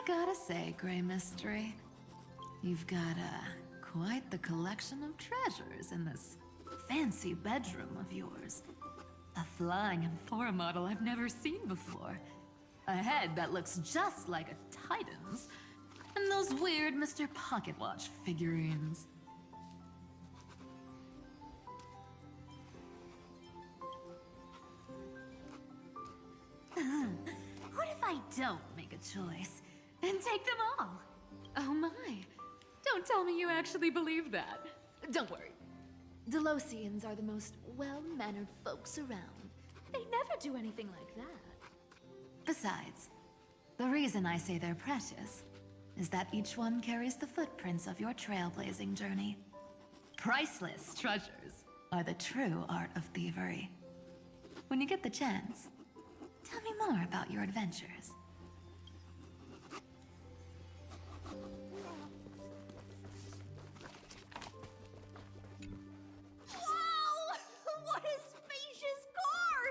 gotta say, Gray Mystery, you've got quite the collection of treasures in this fancy bedroom of yours. A flying Amphora model I've never seen before. A head that looks just like a Titan's. And those weird Mr. Pocket Watch figurines. What if I don't make a choice and take them all? Oh my. Don't tell me you actually believe that. Don't worry. Delosians are the most well-mannered folks around. They never do anything like that. Besides, the reason I say they're precious is that each one carries the footprints of your trailblazing journey. Priceless treasures are the true art of thievery. When you get the chance, tell me more about your adventures. Wow! What a spacious car!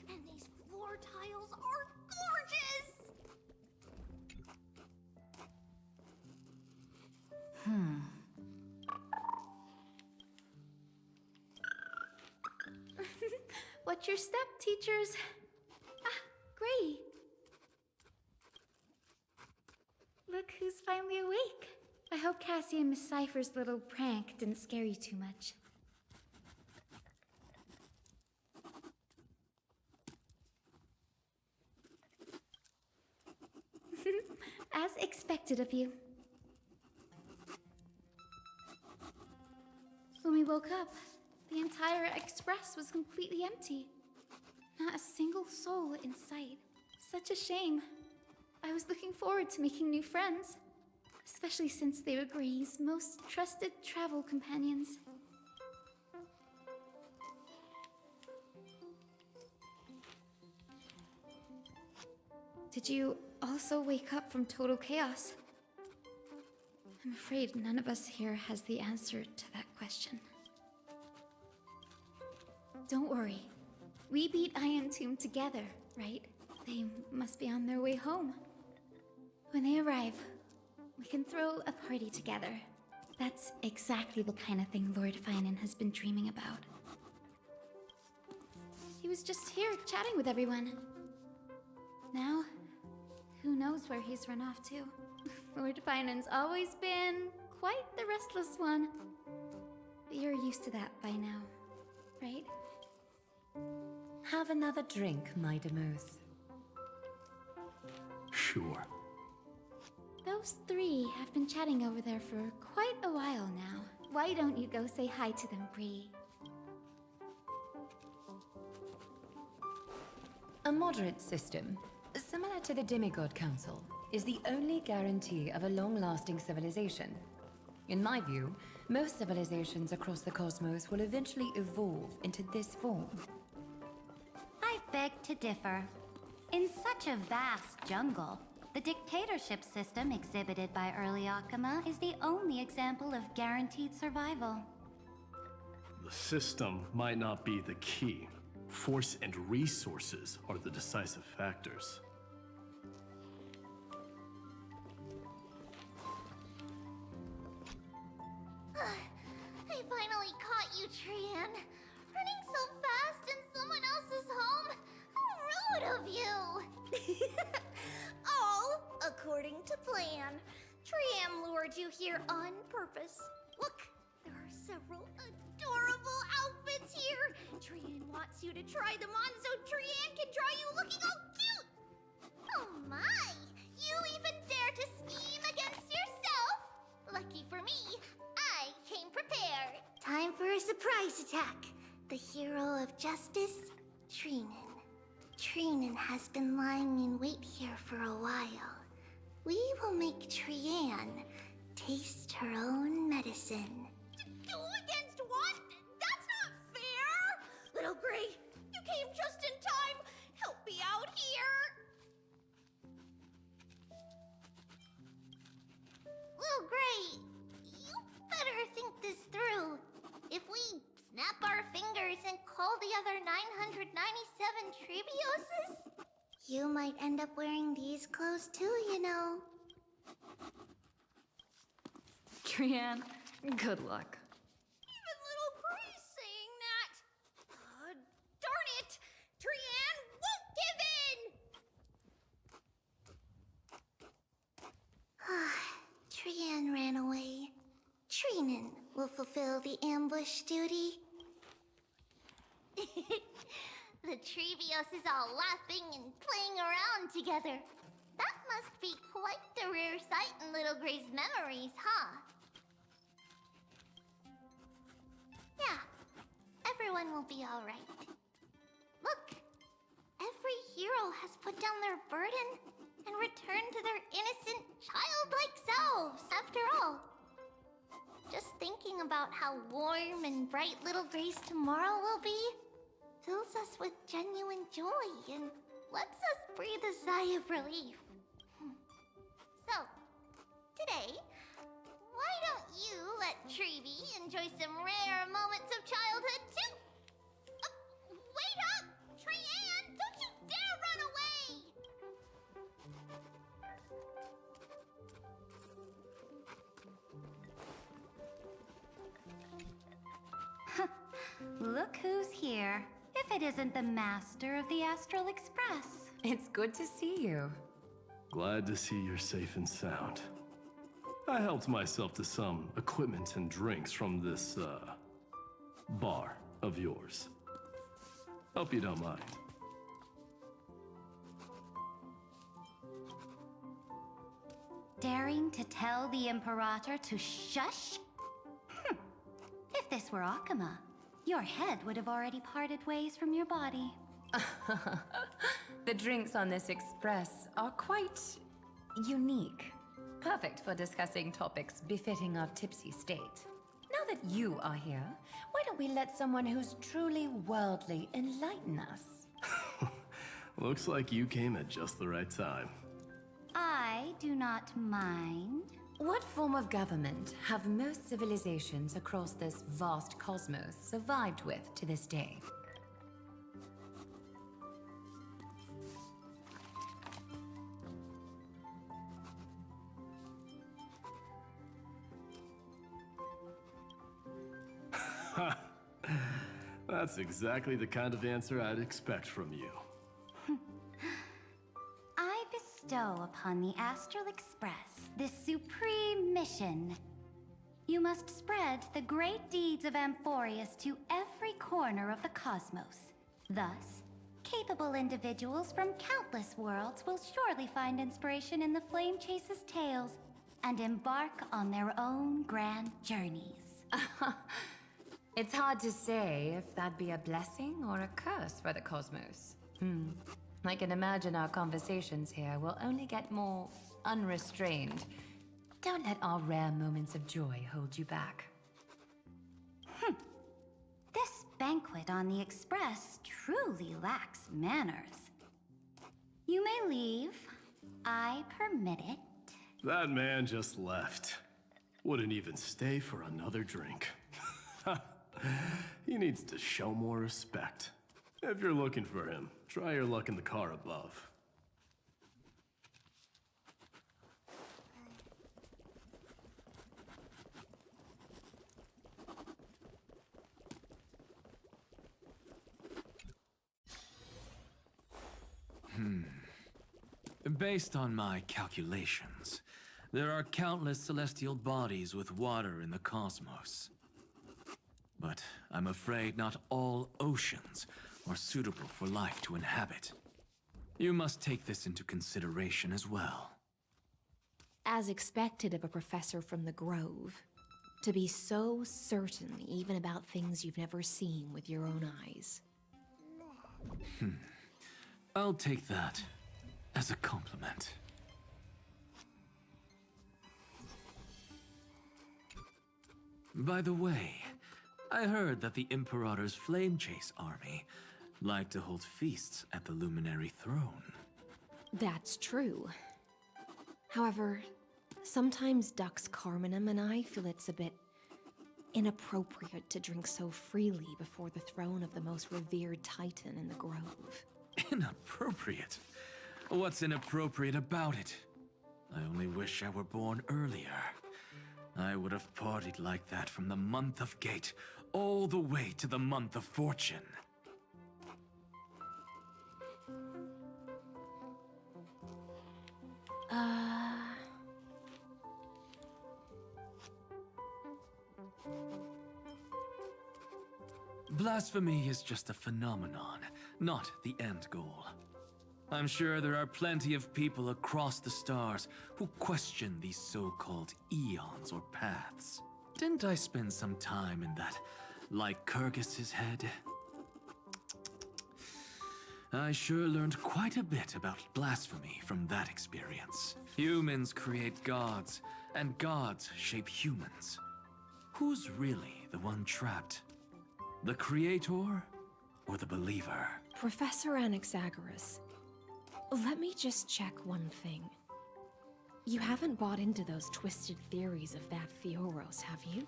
And these floor tiles are gorgeous! What's your step, teachers? Ah, Gray. Look who's finally awake. I hope Cassie and Miss Cypher's little prank didn't scare you too much. As expected of you. When we woke up, the entire express was completely empty. Not a single soul in sight. Such a shame. I was looking forward to making new friends, especially since they were Gray's most trusted travel companions. Did you also wake up from total chaos? I'm afraid none of us here has the answer to that question. Don't worry. We beat Iron Tomb together, right? They must be on their way home. When they arrive, we can throw a party together. That's exactly the kind of thing Lord Finan has been dreaming about. He was just here chatting with everyone. Now, who knows where he's run off to? Lord Finan's always been quite the restless one. But you're used to that by now, right? Have another drink, my Demus. Sure. Those three have been chatting over there for quite a while now. Why don't you go say hi to them, Bree? A moderate system, similar to the Demigod Council, is the only guarantee of a long-lasting civilization. In my view, most civilizations across the cosmos will eventually evolve into this form. I beg to differ. In such a vast jungle, the dictatorship system exhibited by early Akama is the only example of guaranteed survival. The system might not be the key. Force and resources are the decisive factors. I finally caught you, Trian. Running so fast in someone else's home? How rude of you! All according to plan. Trian lured you here on purpose. Look, there are several adorable outfits here. Trian wants you to try them on so Trian can draw you looking all cute. Oh my! You even dare to scheme against yourself? Lucky for me, I came prepared. Time for a surprise attack. The hero of justice, Trinan. Trinan has been lying in wait here for a while. We will make Trian taste her own medicine. Two against one? That's not fair! Little Gray, you came just in time. Help me out here. Little Gray, you better think this through. If we snap our fingers and call the other 997 Tribioses, you might end up wearing these clothes too, you know. Trianne. Good luck. Even little Grace saying that. Darn it! Trianne won't give in! Trianne ran away. Trinan will fulfill the ambush duty. The Trevios is all laughing and playing around together. That must be quite the rare sight in little Gray's memories, huh? Yeah, everyone will be all right. Look, every hero has put down their burden and returned to their innocent, childlike selves, after all. Just thinking about how warm and bright little Gray's tomorrow will be fills us with genuine joy and lets us breathe a sigh of relief. So, today, why don't you let Trevi enjoy some rare moments of childhood too? Wait up! Trianne, don't you dare run away! Look who's here. If it isn't the master of the Astral Express. It's good to see you. Glad to see you're safe and sound. I helped myself to some equipment and drinks from this, bar of yours. Hope you don't mind. Daring to tell the Imperator to shush? If this were Akuma, your head would have already parted ways from your body. The drinks on this express are quite unique. Perfect for discussing topics befitting our tipsy state. Now that you are here, why don't we let someone who's truly worldly enlighten us? Looks like you came at just the right time. I do not mind. What form of government have most civilizations across this vast cosmos survived with to this day? That's exactly the kind of answer I'd expect from you. I bestow upon the Astral Express this supreme mission. You must spread the great deeds of Amphoreus to every corner of the cosmos. Thus, capable individuals from countless worlds will surely find inspiration in the Flame Chase's tales and embark on their own grand journeys. It's hard to say if that'd be a blessing or a curse for the cosmos. I can imagine our conversations here will only get more unrestrained. Don't let our rare moments of joy hold you back. This banquet on the Express truly lacks manners. You may leave. I permit it. That man just left. Wouldn't even stay for another drink. He needs to show more respect. If you're looking for him, try your luck in the car above. Based on my calculations, there are countless celestial bodies with water in the cosmos. But I'm afraid not all oceans are suitable for life to inhabit. You must take this into consideration as well. As expected of a professor from the Grove. To be so certain even about things you've never seen with your own eyes. I'll take that as a compliment. By the way, I heard that the Imperator's Flame Chase army like to hold feasts at the Luminary Throne. That's true. However, sometimes Dux Carminum and I feel it's a bit inappropriate to drink so freely before the throne of the most revered Titan in the Grove. Inappropriate? What's inappropriate about it? I only wish I were born earlier. I would have partied like that from the month of Gate all the way to the month of Fortune. Blasphemy is just a phenomenon, not the end goal. I'm sure there are plenty of people across the stars who question these so-called eons or paths. Didn't I spend some time in that Lycurgus's head? I sure learned quite a bit about blasphemy from that experience. Humans create gods, and gods shape humans. Who's really the one trapped? The creator or the believer? Professor Anaxagoras, let me just check one thing. You haven't bought into those twisted theories of that Theoros, have you?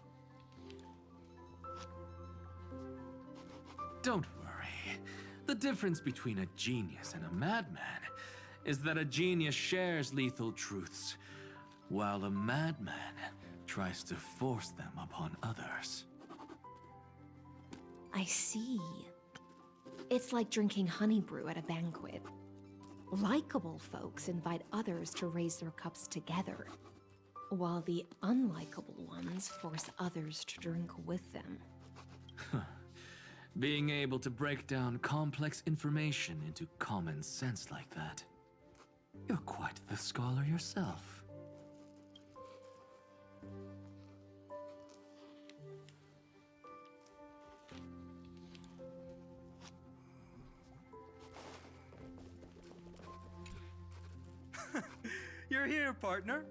Don't worry. The difference between a genius and a madman is that a genius shares lethal truths, while a madman tries to force them upon others. I see. It's like drinking honey brew at a banquet. Likable folks invite others to raise their cups together, while the unlikable ones force others to drink with them. Being able to break down complex information into common sense like that. You're quite the scholar yourself. You're here, partner.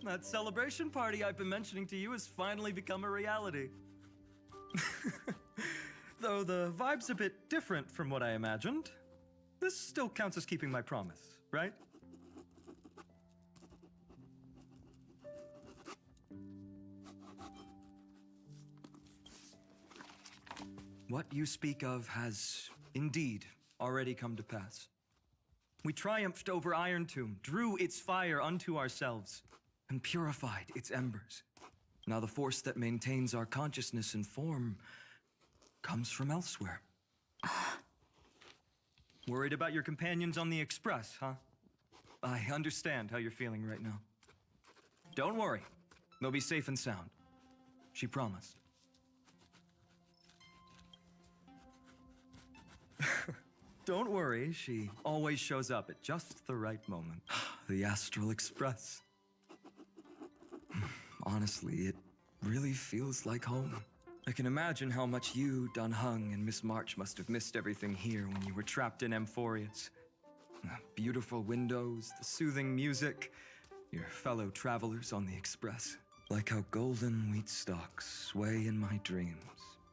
That celebration party I've been mentioning to you has finally become a reality. Though the vibe's a bit different from what I imagined, this still counts as keeping my promise, right? What you speak of has indeed already come to pass. We triumphed over Iron Tomb, drew its fire unto ourselves, and purified its embers. Now the force that maintains our consciousness and form comes from elsewhere. Worried about your companions on the Express, huh? I understand how you're feeling right now. Don't worry. They'll be safe and sound. She promised. Don't worry, she always shows up at just the right moment. The Astral Express. Honestly, it really feels like home. I can imagine how much you, Dun Hung, and Miss March must have missed everything here when you were trapped in Amphoreus. The beautiful windows, the soothing music, your fellow travelers on the Express. Like how golden wheat stalks sway in my dreams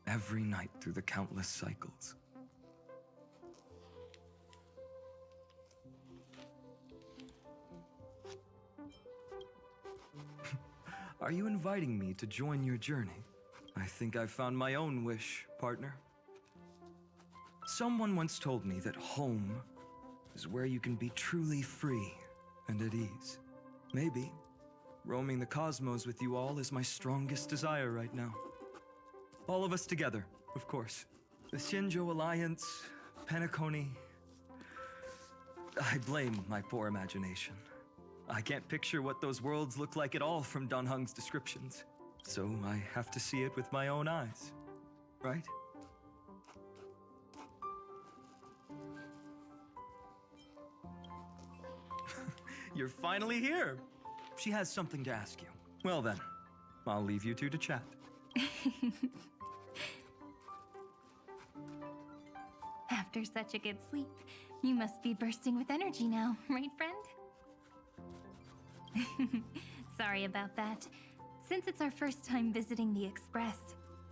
every night through the countless cycles. Are you inviting me to join your journey? I think I've found my own wish, partner. Someone once told me that home is where you can be truly free and at ease. Maybe roaming the cosmos with you all is my strongest desire right now. All of us together, of course. The Shinjo Alliance, Penacony. I blame my poor imagination. I can't picture what those worlds look like at all from Dun Hung's descriptions. So I have to see it with my own eyes, right? You're finally here! She has something to ask you. Well then, I'll leave you two to chat. After such a good sleep, you must be bursting with energy now, right, friend? Sorry about that. Since it's our first time visiting the Express,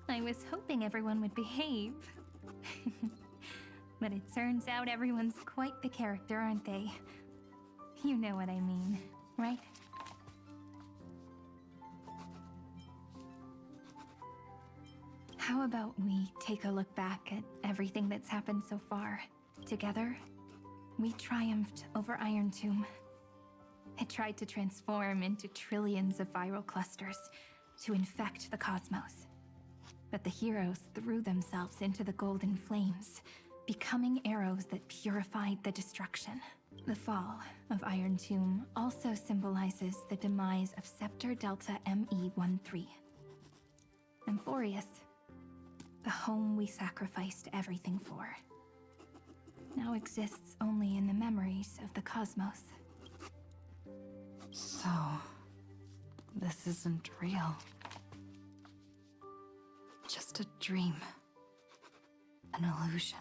I was hoping everyone would behave. But it turns out everyone's quite the character, aren't they? You know what I mean, right? How about we take a look back at everything that's happened so far? Together, we triumphed over Iron Tomb. It tried to transform into trillions of viral clusters, to infect the cosmos. But the heroes threw themselves into the golden flames, becoming arrows that purified the destruction. The fall of Iron Tomb also symbolizes the demise of Scepter Delta ME-13. Amphoreus, the home we sacrificed everything for, now exists only in the memories of the cosmos. So, this isn't real. Just a dream. An illusion.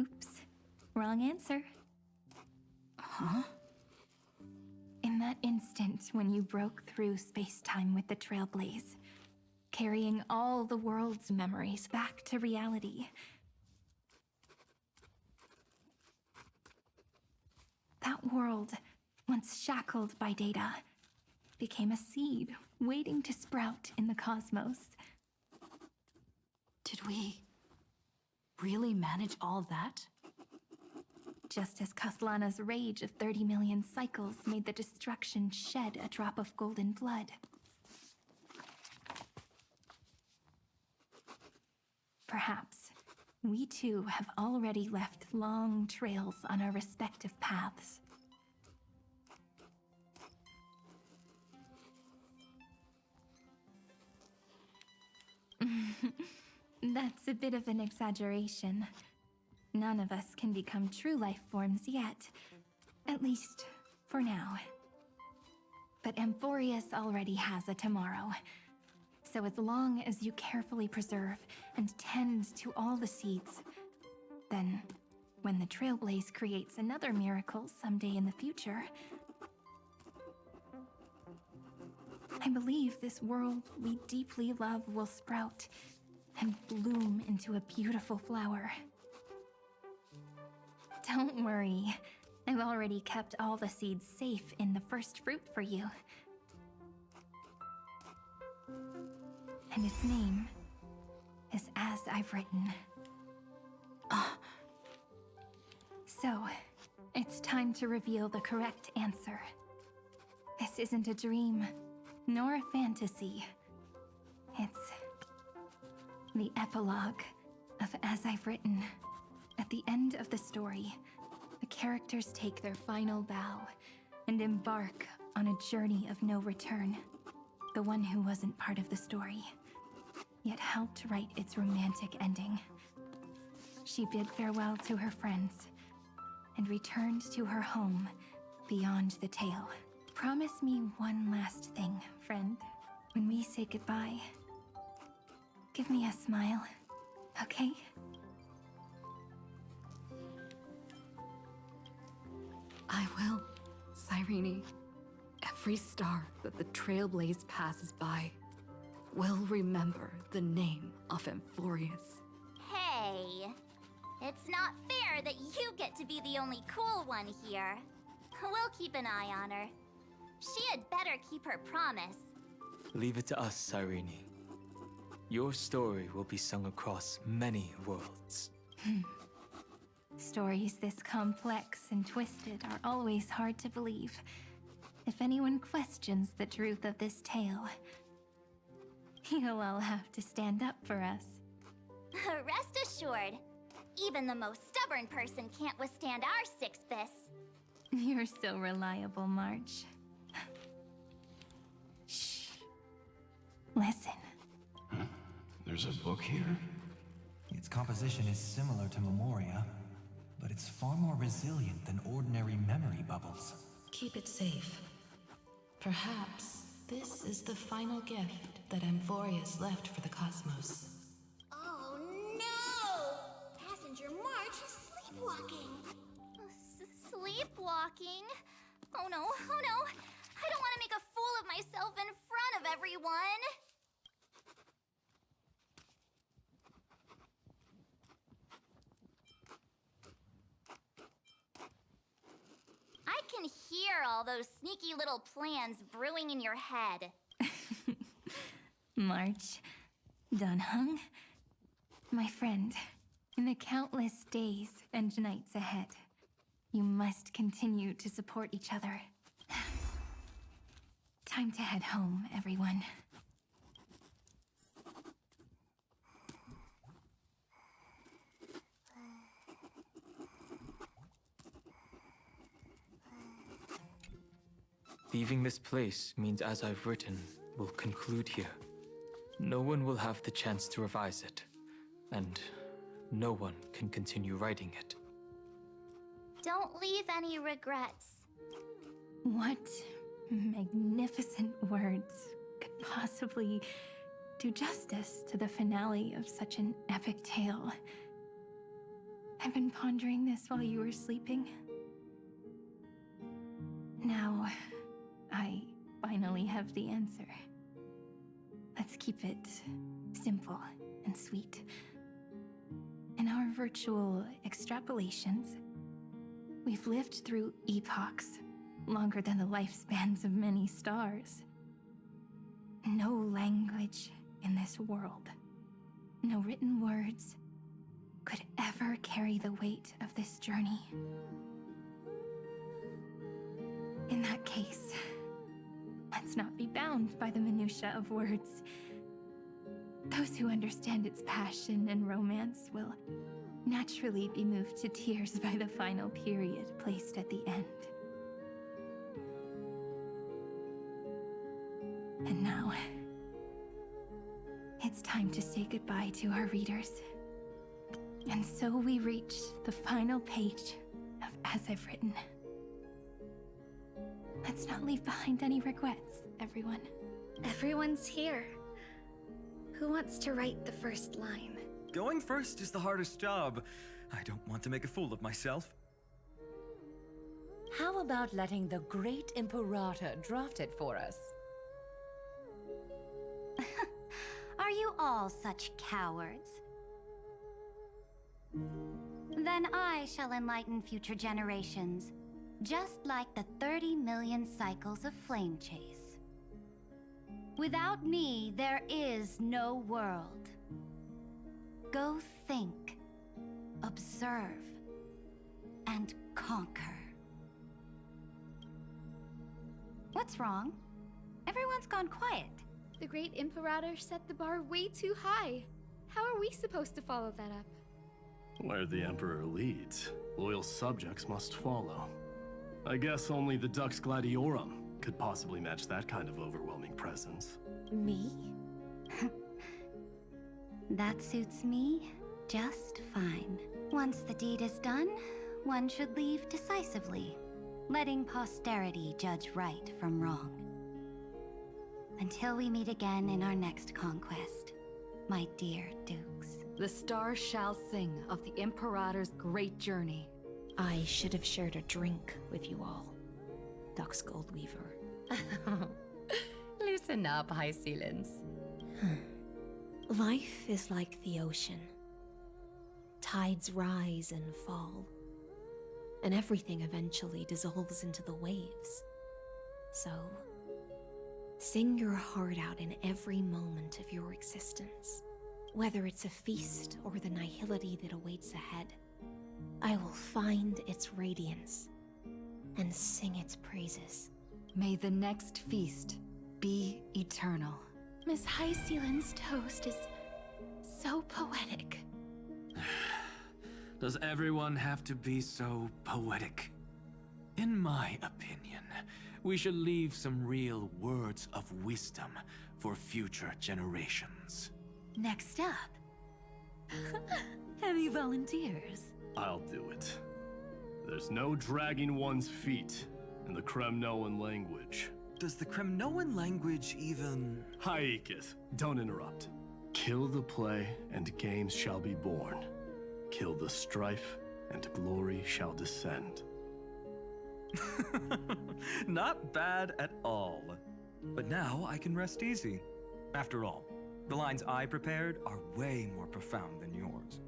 Oops. Wrong answer. Huh? In that instant when you broke through space-time with the Trailblaze, carrying all the world's memories back to reality, that world, once shackled by data, became a seed waiting to sprout in the cosmos. Did we really manage all that? Just as Kaslana's rage of 30 million cycles made the destruction shed a drop of golden blood. Perhaps we too have already left long trails on our respective paths. That's a bit of an exaggeration. None of us can become true life forms yet. At least, for now. But Amphoreus already has a tomorrow. So as long as you carefully preserve and tend to all the seeds, then when the Trailblaze creates another miracle someday in the future, I believe this world we deeply love will sprout and bloom into a beautiful flower. Don't worry, I've already kept all the seeds safe in the first fruit for you. And its name is As I've Written. So, it's time to reveal the correct answer. This isn't a dream, nor a fantasy. It's the epilogue of As I've Written. At the end of the story, the characters take their final bow and embark on a journey of no return. The one who wasn't part of the story, yet helped write its romantic ending. She bid farewell to her friends and returned to her home beyond the tale. Promise me one last thing, friend. When we say goodbye, give me a smile, okay? I will, Cyrene. Every star that the Trailblaze passes by will remember the name of Amphoreus. Hey, it's not fair that you get to be the only cool one here. We'll keep an eye on her. She had better keep her promise. Leave it to us, Cyrene. Your story will be sung across many worlds. Stories this complex and twisted are always hard to believe. If anyone questions the truth of this tale, you'll all have to stand up for us. Rest assured, even the most stubborn person can't withstand our six fists. You're so reliable, March. Shh. Listen. There's a book here? Its composition is similar to Memoria, but it's far more resilient than ordinary memory bubbles. Keep it safe. Perhaps this is the final gift that Amphoreus left for the cosmos. Oh no! Passenger March is sleepwalking. Sleepwalking? Oh no, oh no! I don't want to make a fool of myself in front of everyone! I can hear all those sneaky little plans brewing in your head. March, Donhung, my friend, in the countless days and nights ahead, you must continue to support each other. Time to head home, everyone. Leaving this place means as I've written will conclude here. No one will have the chance to revise it, and no one can continue writing it. Don't leave any regrets. What magnificent words could possibly do justice to the finale of such an epic tale? I've been pondering this while you were sleeping. Now, I finally have the answer. Let's keep it simple and sweet. In our virtual extrapolations, we've lived through epochs longer than the lifespans of many stars. No language in this world, no written words, could ever carry the weight of this journey. In that case, let's not be bound by the minutiae of words. Those who understand its passion and romance will naturally be moved to tears by the final period placed at the end. And now, it's time to say goodbye to our readers. And so we reach the final page of As I've Written. Let's not leave behind any regrets, everyone. Everyone's here. Who wants to write the first line? Going first is the hardest job. I don't want to make a fool of myself. How about letting the great Imperator draft it for us? Are you all such cowards? Then I shall enlighten future generations, just like the 30 million cycles of flame chase. Without me, there is no world. Go think, observe, and conquer. What's wrong? Everyone's gone quiet. The great Imperator set the bar way too high. How are we supposed to follow that up? Where the Emperor leads, loyal subjects must follow. I guess only the Dux Gladiorum could possibly match that kind of overwhelming presence. Me? That suits me just fine. Once the deed is done, one should leave decisively, letting posterity judge right from wrong. Until we meet again in our next conquest, my dear Dukes. The stars shall sing of the Imperator's great journey. I should have shared a drink with you all, Dux Goldweaver. Loosen up, High Ceilings. Life is like the ocean. Tides rise and fall, and everything eventually dissolves into the waves. So, sing your heart out in every moment of your existence. Whether it's a feast or the nihility that awaits ahead, I will find its radiance and sing its praises. May the next feast be eternal. Miss High Ceiling's toast is so poetic. Does everyone have to be so poetic? In my opinion, we should leave some real words of wisdom for future generations. Next up, any volunteers? I'll do it. There's no dragging one's feet in the Kremnoan language. Does the Kremnoan language even... Haikith, don't interrupt. Kill the play, and games shall be born. Kill the strife, and glory shall descend. Not bad at all. But now I can rest easy. After all, the lines I prepared are way more profound than yours.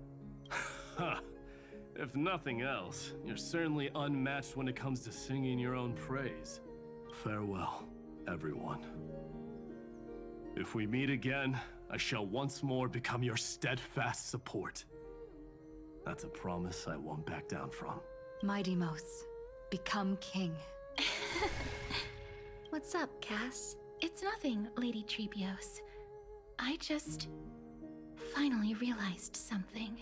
Ha! If nothing else, you're certainly unmatched when it comes to singing your own praise. Farewell, everyone. If we meet again, I shall once more become your steadfast support. That's a promise I won't back down from. Mighty Mos, become king. What's up, Cass? It's nothing, Lady Treebios. I just finally realized something.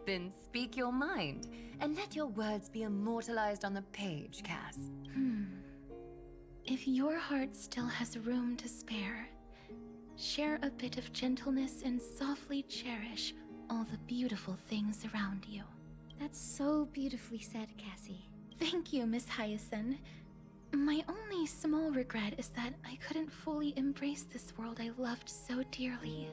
Then speak your mind, and let your words be immortalized on the page, Cass. If your heart still has room to spare, share a bit of gentleness and softly cherish all the beautiful things around you. That's so beautifully said, Cassie. Thank you, Miss Hyacinth. My only small regret is that I couldn't fully embrace this world I loved so dearly.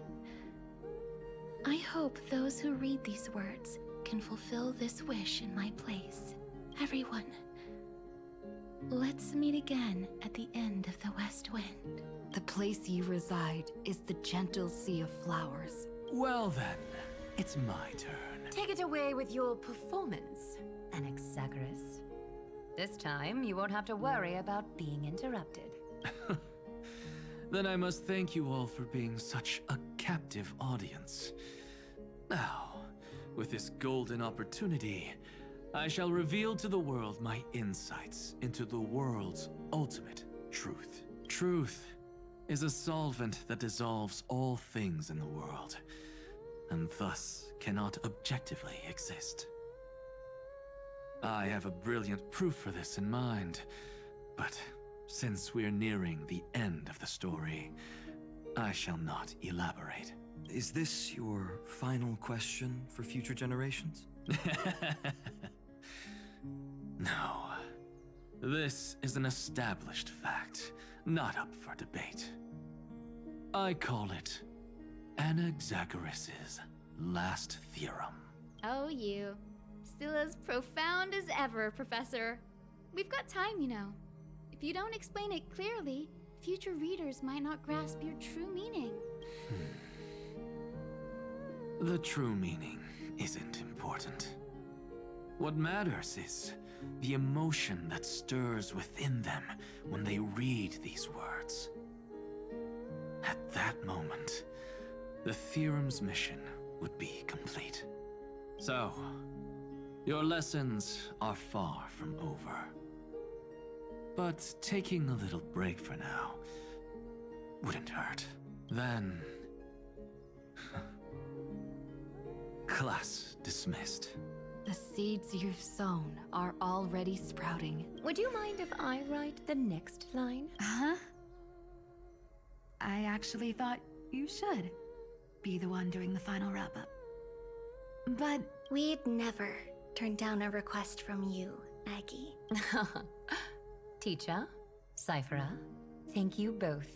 I hope those who read these words can fulfill this wish in my place. Everyone, let's meet again at the end of the West Wind. The place you reside is the gentle sea of flowers. Well then, it's my turn. Take it away with your performance, Anaxagoras. This time, you won't have to worry about being interrupted. Then I must thank you all for being such a captive audience. Now, with this golden opportunity, I shall reveal to the world my insights into the world's ultimate truth. Truth is a solvent that dissolves all things in the world, and thus cannot objectively exist. I have a brilliant proof for this in mind, but since we're nearing the end of the story, I shall not elaborate. Is this your final question for future generations? No. This is an established fact, not up for debate. I call it Anaxagoras' last theorem. Oh, you. Still as profound as ever, Professor. We've got time, you know. If you don't explain it clearly, future readers might not grasp your true meaning. The true meaning isn't important. What matters is the emotion that stirs within them when they read these words. At that moment, the theorem's mission would be complete. So, your lessons are far from over. But taking a little break for now wouldn't hurt. Then... class dismissed. The seeds you've sown are already sprouting. Would you mind if I write the next line? Huh? I actually thought you should be the one doing the final wrap-up. But We'd never turn down a request from you, Aggie. Teacher, Cyphera, thank you both.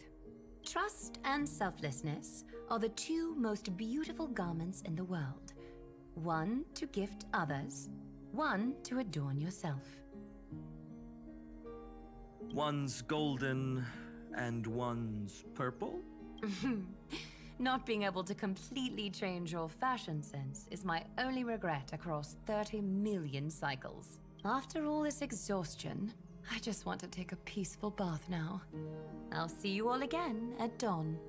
Trust and selflessness are the two most beautiful garments in the world. One to gift others, one to adorn yourself. One's golden and one's purple? Not being able to completely change your fashion sense is my only regret across 30 million cycles. After all this exhaustion, I just want to take a peaceful bath now. I'll see you all again at dawn.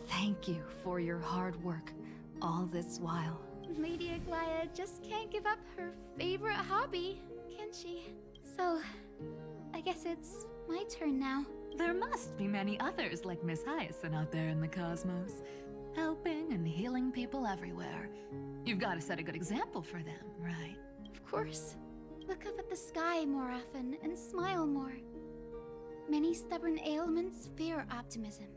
Thank you for your hard work all this while. Lady Aglaya just can't give up her favorite hobby, can she? So, I guess it's my turn now. there must be many others like Miss Hyacinth out there in the cosmos, helping and healing people everywhere. You've got to set a good example for them, right? Of course. Look up at the sky more often and smile more. Many stubborn ailments fear optimism,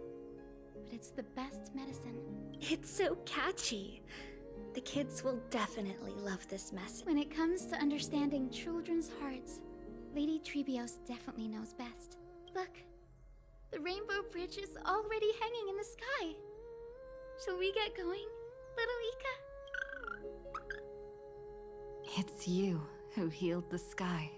but it's the best medicine. It's so catchy. The kids will definitely love this message. When it comes to understanding children's hearts, Lady Treebios definitely knows best. Look, the Rainbow Bridge is already hanging in the sky. Shall we get going, little Ika? It's you who healed the sky.